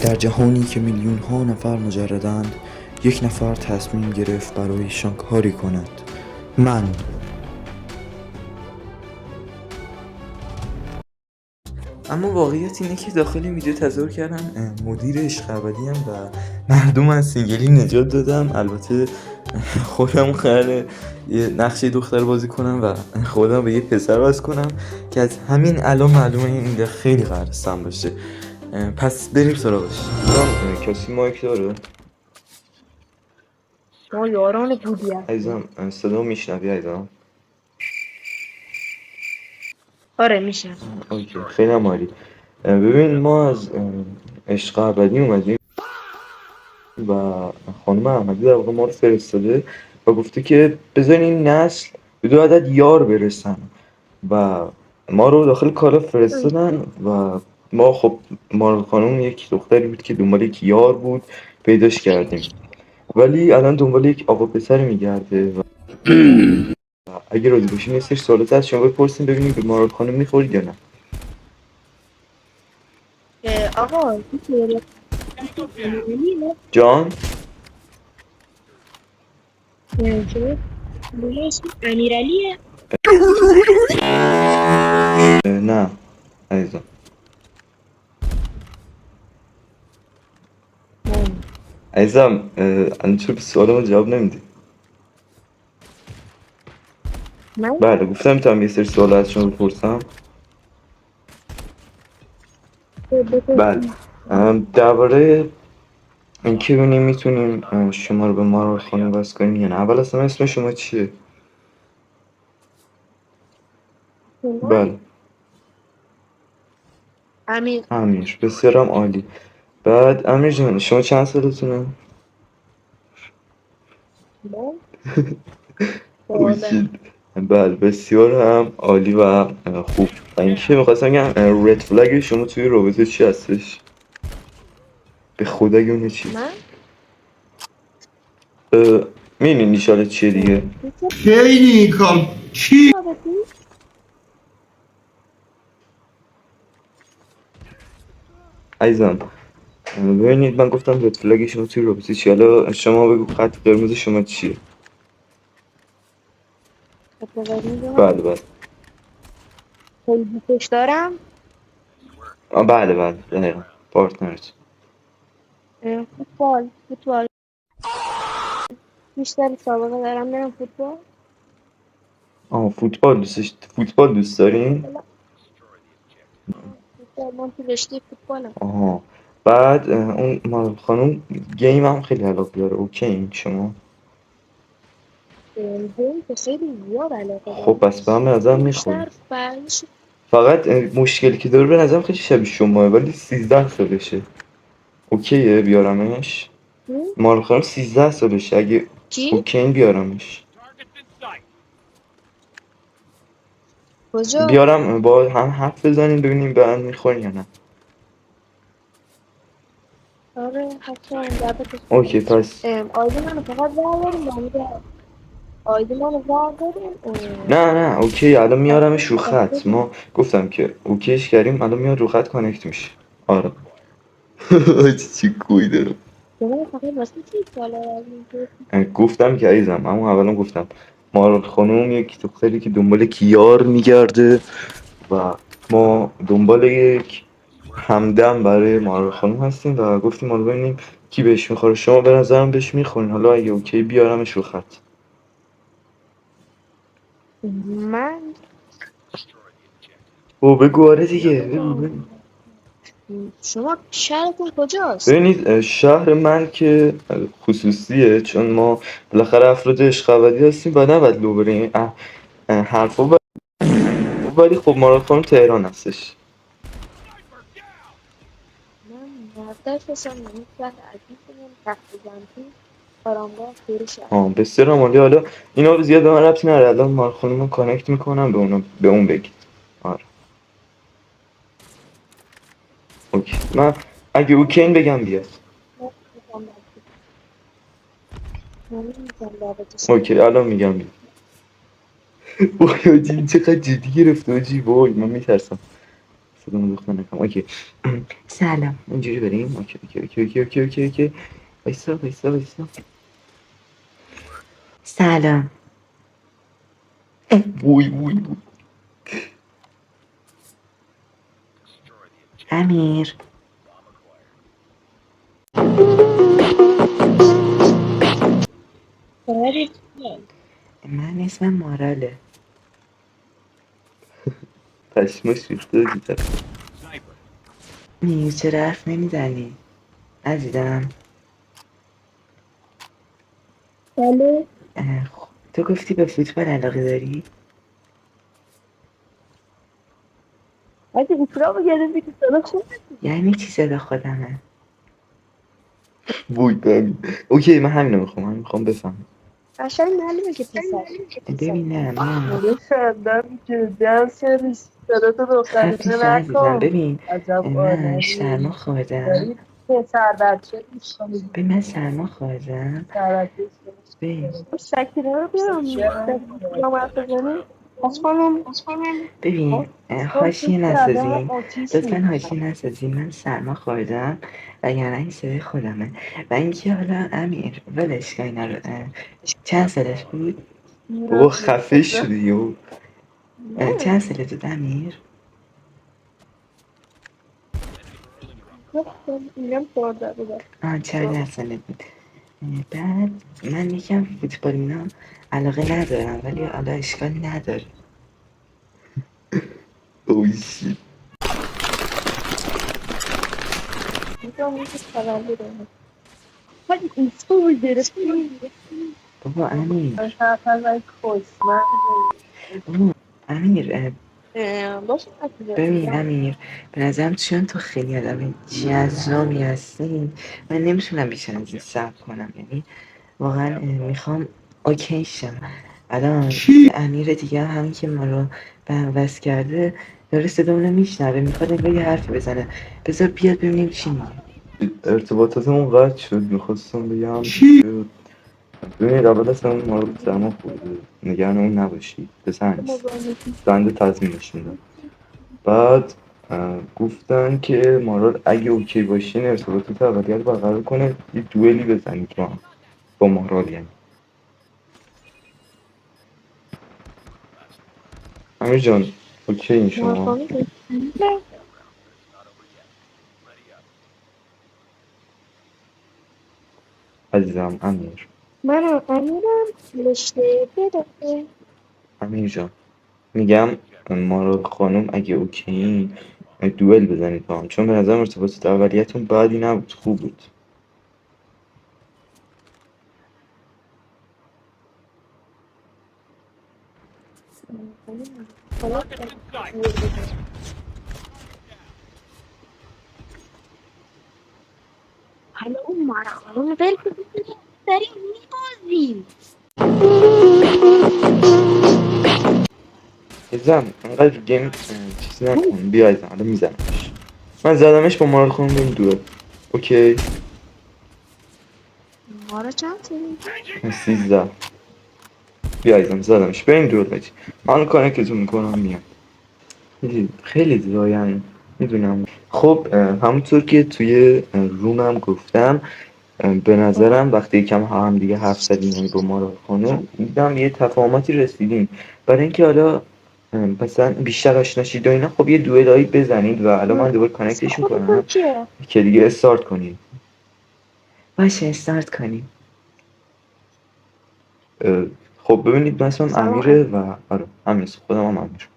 در جهانی که میلیون ها نفر مجردند، یک نفر تصمیم گرفت برایشان کاری کند. من. اما واقعیت اینه که داخل این ویدیو تظاهر کردم مدیر عشق ابدیم و مردم از سینگلی نجات دادم. البته خودم قراره یه نقشه دختر بازی کنم و خودم به یه پسر وصل کنم که از همین الان معلومه این خیلی قرارستم باشه. پس بریم سراغش. کسی مایک داره؟ ما یاران بودی هستیم. عزیزم صدا میشنوی عزیزم؟ آره میشه. اوکی خیلی عالی. ببین ما از عشق ابدی اومدیم و خانم احمدی در واقع ما رو فرستاده و گفته که بذارین این نسل به 2 عدد یار برسن و ما رو داخل کالا فرستادن و ما خب مارال خانم یک دختری بود که دنبال یک یار بود، پیداش کردیم، ولی الان دنبال یک آقا پسر میگرده و اگه راضی باشین یه سری سوالات از شما بپرسیم ببینیم به مارال خانم میخورید یا نه. آقا جان؟ امیرعلیه؟ نه عزیزم. عزیزم الان چرا به سوال ما جواب نمیدی؟ بله گفتم میتونم یه سری سوال از شما بپرسم. بله درباره اینکه ببینیم میتونیم شما رو به مارال خانم وصل کنیم یا نه. اول اصلا اسم شما چیه؟ بله امیر. بسیارم عالی. بعد امیر جان شما چند سالتونه؟ اوکی. بله بسیار هم عالی و خوب. و اینکه میخواستم بگم رد فلگ شما توی رابطه چی هستش؟ به خدا گونه چی؟ میدونی نیشاله چیه دیگه؟ خیلی کام کی عزیزم ببینید من گفتم رد فلگ شما توی رابطه چی، حالا شما بگو خط قرمز شما چیه؟ بله بله. خیلی دوستش دارم. بله بله دقیقا پارتنرت. فوتبال بیشتر سابقه دارم برم فوتبال. فوتبال دوست دارین؟ من تو رشته فوتبالم. آها. بعد اون مارال خانم گیم هم خیلی علاقه داره. اوکی این شما؟ گیم که خیلی زیاد علاقه خب دارم. پس به هم به نظر میخوری. بیشتر برش فقط مشکلی که داره به نظرم خیلی شبیه شماه ولی 13 سالشه. اوکیه بیارمش؟ مارال خانم 13 سالشه. اگه کی؟ اوکی بیارمش. کجا؟ بیارم با هم حرف بزنیم ببینیم به هم میخورین یا نه. آره حتما دعوتش اوکی پس آیدی منو فقط برداریم آیدی منو برداریم. نه اوکی الان میارمش رو خط. ما گفتم که اوکیش کردیم الان میاد رو خط کانکت میشه. آره. چی کوی دارم. فقط واسه چی ساله گفتم که عزیزم اما اولا گفتم مارال خانوم یک دختری که دنبال کیار میگرده و ما دنبال یک همدم برای مارال خانوم هستیم و گفتیم حالا ببینیم کی بهش میخوره. شما به نظرم بهش میخورین، حالا اگه اوکی بیارمش رو خط. من او بگو آره دیگه بگو. شما شهرتون کجاست؟ ببینید شهر من که خصوصیه چون ما بالاخره افراد عشق ابدی هستیم و نباید لو بریم حرفا ولی خب مارال خانم تهران هستش. من مردش هستم. من شهر عزیز من تخت جمشید آرامگاه فروش بسیار عالی. حالا اینا زیاد به من ربطی نداره. الان مارال خانم رو کانکت میکنم به اون بگید. آره اوکی. من اگه اوکین بگم بیاد. اوکی الان میگم بیاد. وای آجی این چقدر جدی گرفته آجی. وای من میترسم. صدامو دختر نکنم. اوکی. سلام. اینجوری بریم. اوکی. وایسا. سلام. وای. امیر. سرت چیه؟ من اسمم ماراله. پشماش ریخته دیدم. امیر چرا حرف نمیزنی؟ عزیزم. بله. تو گفتی به فوتبال علاقه داری؟ اگه ایترا بگردی که صدا چون یعنی چی صدا خودمه؟ وای ببین. اوکی من همینو میخوام بفهمم. قشنگ معلومه که پسر. ببین نه آره خندم که دن سرویس صدا تو خفه دخترونه شو عزیزم. نکن. ببین عجب من سرما آدمی خوردم. داری پسر بچه دوست کنی. ببین من سرما خوردم. پسر بچه دوست ببین کنی. شکیره رو بیارم بیارم حرف بزنی. ببین اصلا حاشیه فکر کردم نسازین. لطفا اوتیسمی. حاشیه نسازین. من سرما خوردم و یعنی این صدای خودمه. و اینکه حالا امیر ولش کن اینا رو. چند سالش بود؟ بابا خفه شدی و چند سالت بود امیر؟ میگم 14 بودم. 14 سالت بود. بعد من یکم فوتبال اینا علاقه ندارم ولی حالا اشکالی نداره. اویشی. میگم میگه تولدمه. ولی ایسکو رو گرفتی. بابا امیر. حرف نزن کس من. بابا امیر باشه حرف ببین بزنم. امیر به نظرم چون تو خیلی آدم جذابی هستی من نمیتونم بیشتر از این صبر کنم. یعنی واقعا میخوام اوکی شم. الان کی؟ امیر دیگه همین که ما رو بنوست کرده داره صدامونو میشنوه میخواد انگار یه حرفی بزنه. بذار بیاد ببینیم چی میگه. ارتباطاتمون قطع شد. میخواستم بگم کی؟ که ببینید اول اصلا ما رو سرما خورده نگران اون نباشید. پسر نیست. بنده تضمینش میدم. بعد گفتن که مارال اگه اوکی باشین ارتباطات اولیه رو برقرار کنه یه دوئلی بزنید با مارال. یعنی امیر جان اوکی این شما عزیزم؟ من امیرم رشته بده. امیر جان میگم مارال خانم اگه اوکی دوئل بزنید با هم چون به نظرم ارتباطات اولیتون بعدی نبود خوب بود. حالا حالا اون مارا ول داری میبازی. عزیزم انقدر گیم چیزی نکن. بیا عزیزم الان میزنمش. من زدمش با مارال خانم بریم دوئل. اوکی. مارا چند سنی؟ 13. بیا عزیزم زدمش بریم دوئل. بچی من کانکتون میکنم میام. خیلی زیباین میدونم. خب همونطور که توی رومم گفتم به نظرم وقتی یکم هم دیگه حرف زدیم یعنی با مارال خانم دیدم یه تفاهماتی رسیدیم. برای اینکه حالا مثلا بیشتر آشنا شید و اینا خب یه دوئلایی بزنید و الان من دوباره کانکتش خودتون میکنم کیه؟ که دیگه استارت کنیم. باشه استارت کنیم. خب ببینید مثلا سلام امیره و آره امیر خودم هم امیر.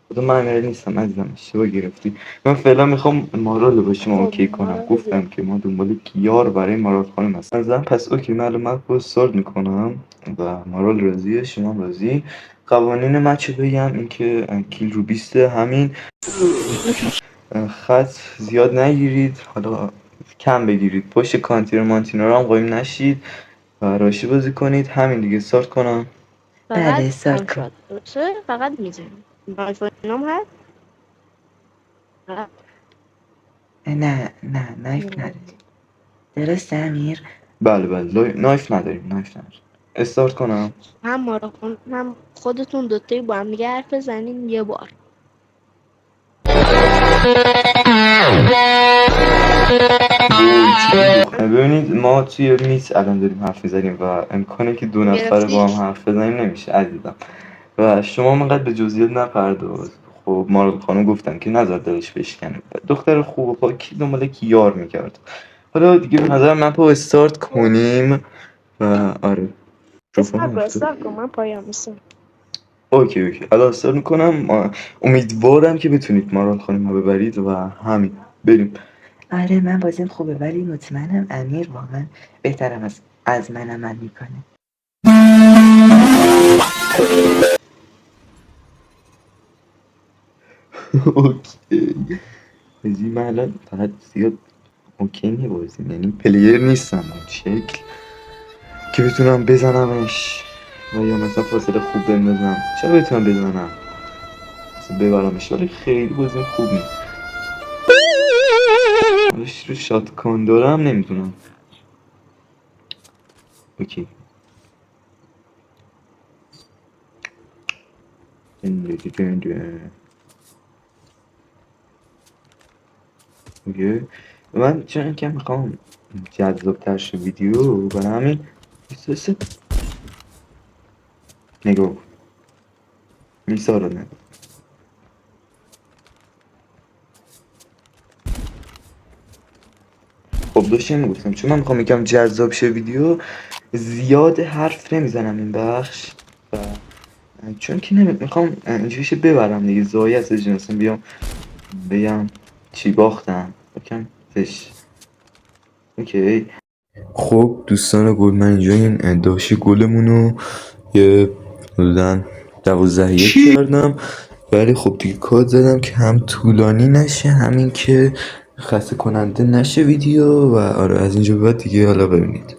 خودم من امیره نیستم عزیزم اشتباه گرفتی. من فعلا میخوام مارال رو باشیم خب اوکی کنم. مارا بگو. گفتم که ما دنبال یار برای مارال خانم هستم. پس اوکی من الان مپ رو استارت میکنم و مارال راضیه شما هم راضی. قوانین مچ رو بگم اینکه کیل رو 20 همین خط زیاد نگیرید. حالا کم بگیرید. پشت کانتیر مانتینا رو هم قایم نشید و راشی بازی کنید. همین دیگه استارت کنم. فقط بله استارت کن. آنشات درسته؟ فقط میزنیم آیفون هم هست؟ نه نایف نداریم. درسته امیر؟ بله نایف نداریم. استارت کنم. هم مارا خون هم خودتون دوتایی با هم دیگه حرف بزنین یه بار. ببینید ما توی میز الان داریم حرف میزنیم و امکانه که دو نفر با هم حرف بزنیم نمیشه عزیزم و شما انقدر به جزئیات نپرداز. خب مارال خانم گفتم که نذار دلش بشکنه، دختر خوب و پاکی دنبال کی یار میکرد. حالا دیگه به نظر من پا استارت کنیم و آره استارت کن، من پایان میسم. اوکی الان استارت میکنم. امیدوارم که بتونید مارال خانم رو ببرید و همین بریم. آره من بازیم خوبه ولی مطمئنم امیر واقعا بهترم از من عمل میکنه. اوکی بازی من الان فقط زیاد اوکی بازیم، یعنی پلیر نیستم اون شکل که بتونم بزنمش و یا مثلا فاصله خوب بندازم. چرا بتونم بزنم مثلا ببرمش، ولی خیلی بازیم خوب نیست. حالش رو شات کن دارم نمیدونم. اوکی اوکی من چون که میخوام جذاب‌تر شه ویدیو برای همین نگاه لیسا رو نگاه. خب داشتم میگفتم چون من میخوام یکم جذاب شه ویدیو زیاد حرف نمیزنم این بخش و چون که میخوام اینجوریشه ببرم دیگه زایی ازش مثلا بیام بگم چی باختم یکم فش. اوکی خب دوستان گل من اینجا این داشی گلمونو یه حدوداً 12 کردم ولی خب دیگه کد زدم که هم طولانی نشه همین که خسته کننده نشه ویدیو و آره از اینجا بعد دیگه حالا ببینید.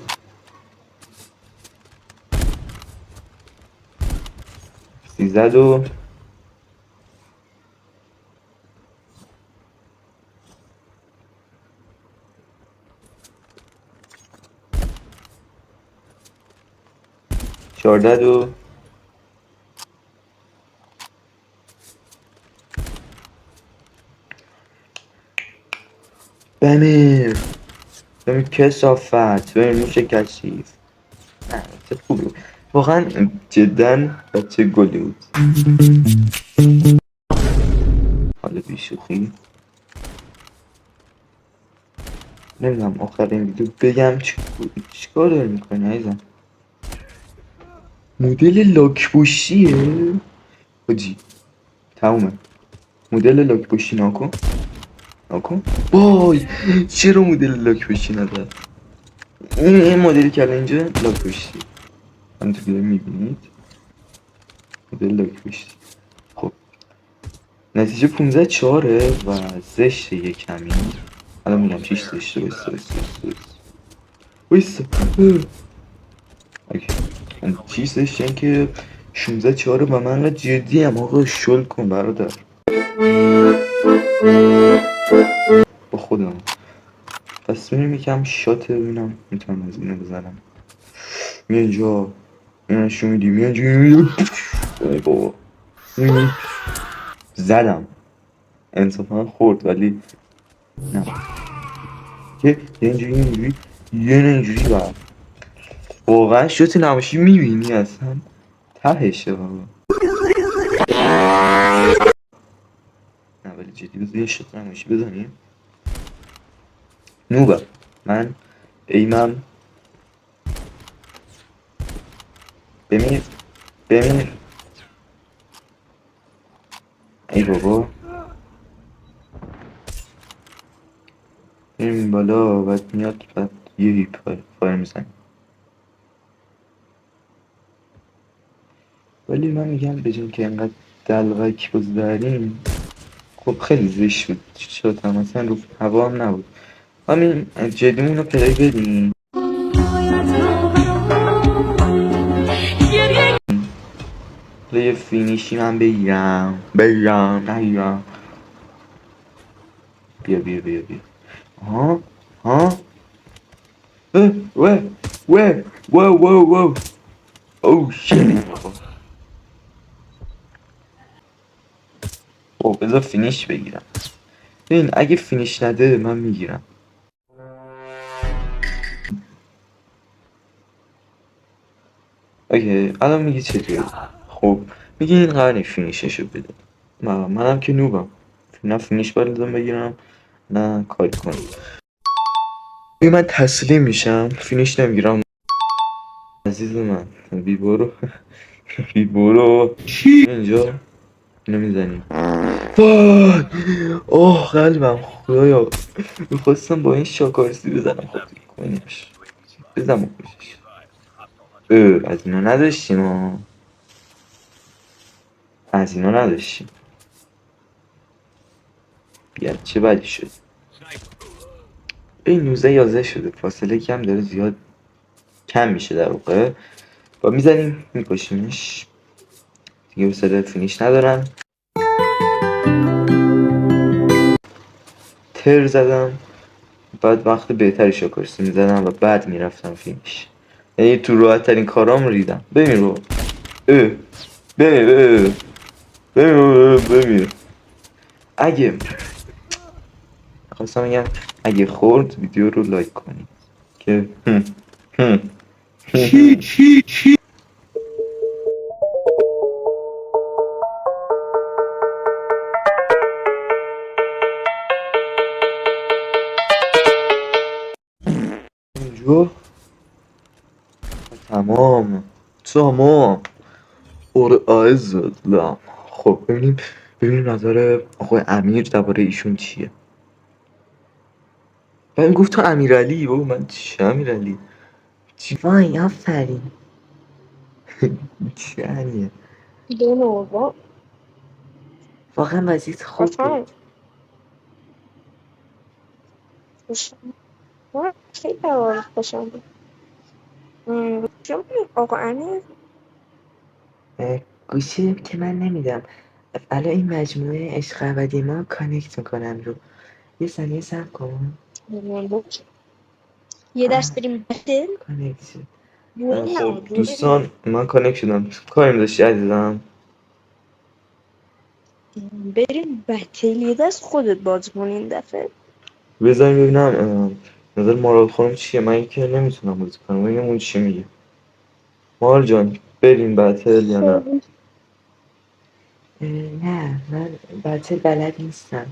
13 و چهارده و بمیر کسافت بمیر میشه کشیف. نه چه خوبی بود واقعا جدا بچه گلی بود. حالا بیشوخی نمیدونم آخر این ویدیو بگم چیکار داری میکنی عزیزم. مدل لاکپوشیه حاجی تمومه. مدل لاکپوشی ناکن وای چرا مدل لاکپوشی نداد. این مدلی که الان اینجا لاکپوشی همونطور که میبینید مدل لاکپوشی. خب نتیجه 15-4 و زشته یه کمی. الان میگم چیش زشته بایسته اوکی چیز زشته این که 16-4 و من انقدر جدی هم آقا شل کن برادر با خودم. پس میریم یکم شات ببینم میتونم از اینو بزنم. می اینجا این شو میدی می اینجا ای بابا زدم انصافا خورد ولی نه که اینجوری یه اینجوری برد واقعا شوت نماشی میبینی اصلا تهشه بابا. نه ولی جدی بذار یه شوت نماشی بزنیم. نوبه من ایمم بمیر ای بابا این بالا بعد میاد بعد یه هیپ فایر میزنیم. ولی من میگم بجون که اینقدر دلغک بزداریم خب خیلی زشت بود شد هم مثلا رو هوا هم نبود. همین جدیمون رو پلی بدیم یه فینیشی من بگیرم نگیرم بیا ها و او شیت خب بذار فینیش بگیرم. ببین اگه فینیش نده من میگیرم. اوکی الان میگی چطوری؟ خب میگی این قرار نیست فینیششو بده. منم که نوبم، نه فینیش باید لازم بگیرم نه کاری کنم. من تسلیم میشم فینیش نمیگیرم. عزیز من بی برو بی برو اینجا نمیزنیم. وای اوه قلبم خدایا میخواستم با این شاکارسی بزنم. خب دیگه کنیمش بزنم بکشش. از اینا نداشتیم ها، از اینا نداشتیم. بیا چه بدی شد. این 19-11 شده، فاصله کم داره زیاد کم میشه در واقع. با میزنیم میکشیمش دیگه. بسره فینیش ندارم. تر زدم بعد وقت بهتری شاکارسی میزدم و بعد میرفتم فینیش. یعنی تو راحت ترین کارام ریدم. ببین رو ببین اگه خواستم بگم اگه خورد ویدیو رو لایک کنید که چی اینجا تمام عزیزم. خب ببینیم نظر آقای امیر درباره ایشون چیه. من گفت تو امیرعلی بابا من چه امیرعلی وای آفرین. چه یعنیه؟ دو نوبا واقعا بازیت خوب قشنگ بود. خوشم خیلی حال خوشم بود. چون آقا امیر گوشی که من نمیدم. الان این مجموعه عشق ابدی ما کانکت میکنم رو. یه ثانیه صبر کن. بود یه دست بریم بده کانکت شد. خب دوستان من کانکت شدم. کاری داشتی عزیزم؟ بریم بتل یه دست خودت بازی کن این دفعه. بذاریم ببینم نظر مارال خانم چیه. من که نمیتونم بازی کنم. ببینم اون چی میگه. مارال جان بریم بتل یا نه؟ نه من بچه بلد نیستم.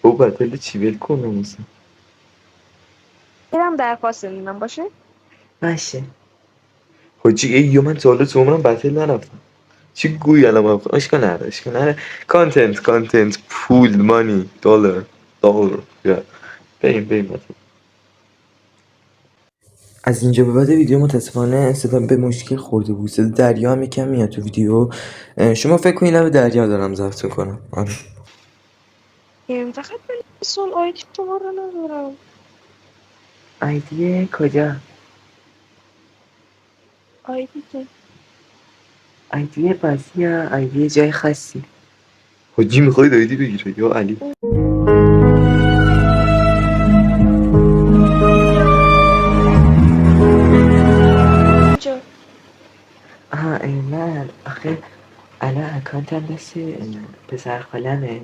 او بتل چی ول کنم مثلا. برم درخواست میدم باشه. باشه. حاجی ایو من تا حالا تو عمرم بتل نرفتم. چی گویی الان من اشکال نداره. کانتنت پول مانی دلار یا بریم بتل. از اینجا به بعد ویدیو متاسفانه صدا به مشکل خورده بود. صدا دریا هم یکم میاد تو ویدیو. شما فکر کنید نه به دریا دارم ضبط کنم. آره فقط من سال آیدی شما رو ندارم. آیدی کجا؟ آیدی که آیدی بازی یا آیدی جای خاصی؟ حاجی میخواید آیدی بگیره یا علی؟ اینجا آها من آخه الان اکانتم دست پسر خالمه.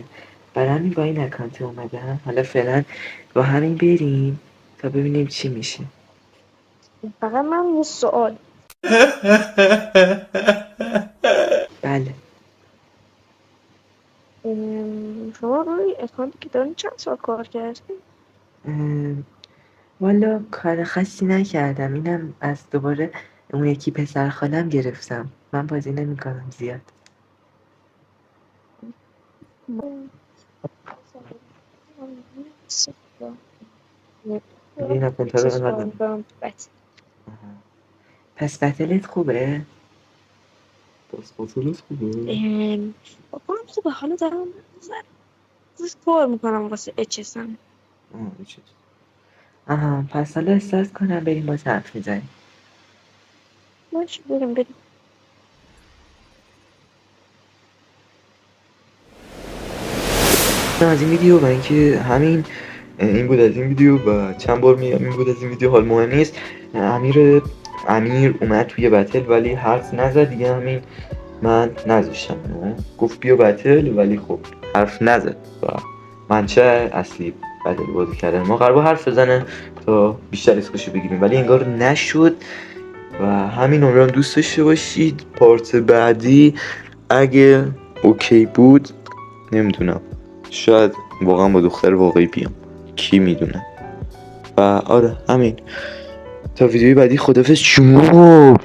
برای همین با این اکانت اومدم. حالا فعلا با همین بریم تا ببینیم چی میشه. فقط من یه سوال. بله. شما روی اکانتی که دارین چند سال کار کردین؟ والا کار خاصی نکردم. اینم از دوباره اون یکی پسر خالم گرفتم. من بازی نمیکنم زیاد. این اکانت رو انقدر آها. پس بتلت خوبه؟ پس بطلت خوبه؟ بکنم خوبه. حالا دارم روش کار میکنم واسه اچسم. این چیز. آها پس حالا استارت کنم بریم با حرف میزنیم. باشه بریم. از این ویدیو و اینکه همین این بود از این ویدیو و چند بار میگم این بود از این ویدیو. حال مهم نیست. امیر اومد توی بتل ولی حرف نزد دیگه. همین من نذاشتم گفت بیا بتل ولی خب حرف نزد و منشه اصلی بدل بازی کردن ما قرار حرف بزنه تا بیشتر ریسکشو بگیریم، ولی انگار نشد و همین. امیدوارم دوست داشته باشید. پارت بعدی اگه اوکی بود نمیدونم شاید واقعا با دختر واقعی بیام، کی میدونه. و آره همین، تا ویدیوی بعدی خدافظ شما.